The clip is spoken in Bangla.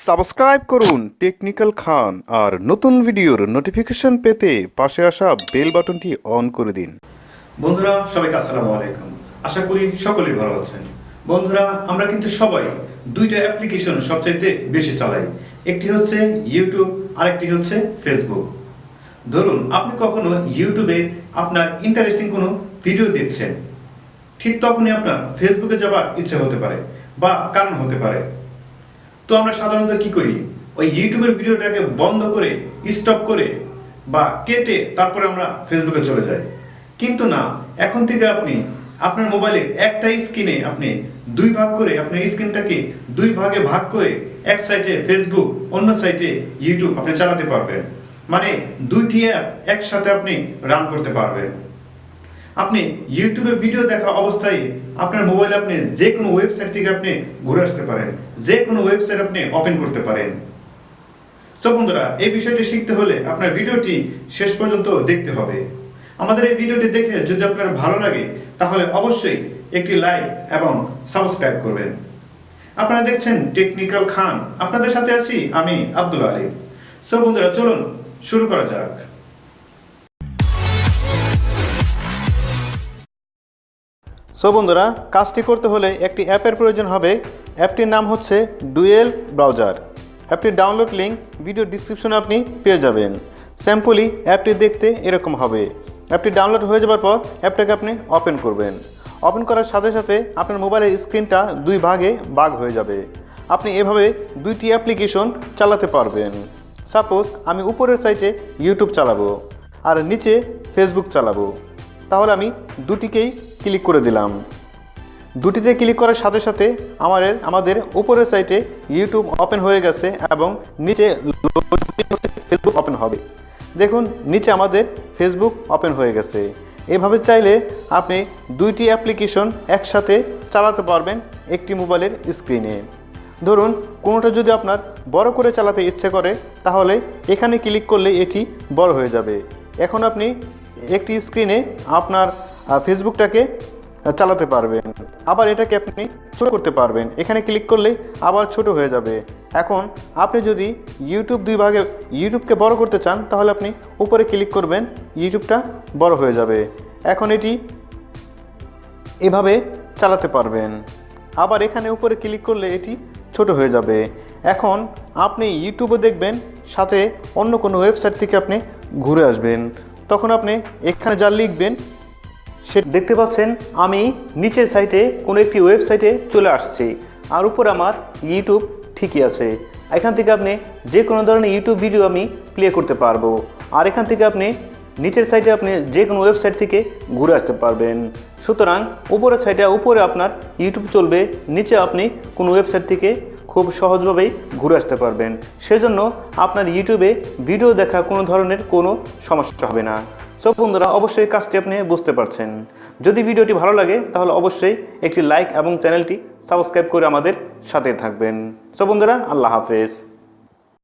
সাবস্ক্রাইব করুন টেকনিক্যাল খান আর নতুন ভিডিওর নোটিফিকেশন পেতে পাশে আসা বেল বাটনটি অন করে দিন। বন্ধুরা সবাইকে আসসালামু আলাইকুম। আশা করি সকলেই ভালো আছেন। বন্ধুরা আমরা কিন্তু সবাই দুইটা অ্যাপ্লিকেশন সবচাইতে বেশি চালাই, একটি হচ্ছে ইউটিউব আর একটি হচ্ছে ফেসবুক। ধরুন আপনি কখনো ইউটিউবে আপনার ইন্টারেস্টিং কোনো ভিডিও দেখছেন, ঠিক তখনই আপনার ফেসবুকে যাবার ইচ্ছে হতে পারে বা কারণ হতে পারে। তো আমরা সাধারণত কি করি, ওই ইউটিউবের ভিডিওটাকে বন্ধ করে স্টপ করে বা কেটে তারপরে আমরা ফেসবুকে চলে যাই। কিন্তু না, এখন থেকে আপনি আপনার মোবাইলে একটা স্ক্রিনে আপনি দুই ভাগ করে আপনার স্ক্রিনটাকে দুই ভাগে ভাগ করে এক সাইডে ফেসবুক অন্য সাইডে ইউটিউব আপনি চালাতে পারবেন। মানে দুইটি অ্যাপ একসাথে আপনি রান করতে পারবেন। আপনি ইউটিউবে ভিডিও দেখা অবস্থায় আপনার মোবাইলে আপনি যে কোনো ওয়েবসাইট থেকে আপনি ঘুরে আসতে পারেন, যে কোনো ওয়েবসাইট আপনি ওপেন করতে পারেন। সো বন্ধুরা, এই বিষয়টি শিখতে হলে আপনার ভিডিওটি শেষ পর্যন্ত দেখতে হবে। আমাদের এই ভিডিওটি দেখে যদি আপনার ভালো লাগে তাহলে অবশ্যই একটি লাইক এবং সাবস্ক্রাইব করবেন। আপনারা দেখছেন টেকনিক্যাল খান, আপনাদের সাথে আছি আমি আব্দুল আলী। সো বন্ধুরা, চলুন শুরু করা যাক। সো বন্ধুরা, কাজটি করতে হলে একটি অ্যাপের প্রয়োজন হবে। অ্যাপটির নাম হচ্ছে ডুয়েল ব্রাউজার। অ্যাপটির ডাউনলোড লিঙ্ক ভিডিও ডিসক্রিপশনে আপনি পেয়ে যাবেন। স্যাম্পলি অ্যাপটি দেখতে এরকম হবে। অ্যাপটি ডাউনলোড হয়ে যাওয়ার পর অ্যাপটাকে আপনি ওপেন করবেন। ওপেন করার সাথে সাথে আপনার মোবাইলের স্ক্রিনটা দুই ভাগে ভাগ হয়ে যাবে। আপনি এভাবে দুইটি অ্যাপ্লিকেশন চালাতে পারবেন। সাপোজ আমি উপরের সাইটে ইউটিউব চালাবো আর নিচে ফেসবুক চালাবো, তাহলে আমি দুটিকেই ক্লিক করে দিলাম। দুটিতে ক্লিক করার সাথে সাথে আমাদের উপরের সাইটে ইউটিউব ওপেন হয়ে গেছে এবং নিচে ফেসবুক ওপেন হবে। দেখুন, নিচে আমাদের ফেসবুক ওপেন হয়ে গেছে। এভাবে চাইলে আপনি দুইটি অ্যাপ্লিকেশন একসাথে চালাতে পারবেন একটি মোবাইলের স্ক্রিনে। ধরুন কোনোটা যদি আপনার বড় করে চালাতে ইচ্ছে করে তাহলে এখানে ক্লিক করলে এটি বড় হয়ে যাবে। এখন আপনি একটি স্ক্রিনে আপনার ফেসবুকটাকে চালাতে পারবেন, আবার এটাকে আপনি ছোট করতে পারবেন। এখানে ক্লিক করলে আবার ছোট হয়ে যাবে। এখন আপনি যদি ইউটিউবকে বড় করতে চান তাহলে আপনি উপরে ক্লিক করবেন, ইউটিউবটা বড় হয়ে যাবে। এখন এটি এভাবে চালাতে পারবেন। আবার এখানে উপরে ক্লিক করলে এটি ছোট হয়ে যাবে। এখন আপনি ইউটিউবে দেখবেন, সাথে অন্য কোনো ওয়েবসাইট থেকে আপনি ঘুরে আসবেন। তখন আপনি এখানে যা লিখবেন সে দেখতে পাচ্ছেন আমি নিচের সাইটে কোনো একটি ওয়েবসাইটে চলে আসছি আর উপর আমার ইউটিউব ঠিকই আছে। এখান থেকে আপনি যে কোনো ধরনের ইউটিউব ভিডিও আমি প্লে করতে পারবো। আর এখান থেকে আপনি নিচের সাইটে আপনি যে কোনো ওয়েবসাইট থেকে ঘুরে আসতে পারবেন। সুতরাং উপরের সাইটে উপরে আপনার ইউটিউব চলবে, নিচে আপনি কোনো ওয়েবসাইট থেকে খুব সহজভাবেই ঘুরে আসতে পারবেন। সেজন্য আপনার ইউটিউবে ভিডিও দেখা কোনো ধরনের কোনো সমস্যা হবে না। সো বন্ধুরা, অবশ্যই কাজটি আপনি বুঝতে পারছেন। যদি ভিডিওটি ভালো লাগে তাহলে অবশ্যই একটি লাইক এবং চ্যানেলটি সাবস্ক্রাইব করে আমাদের সাথে থাকবেন। সো বন্ধুরা, আল্লাহ হাফেজ।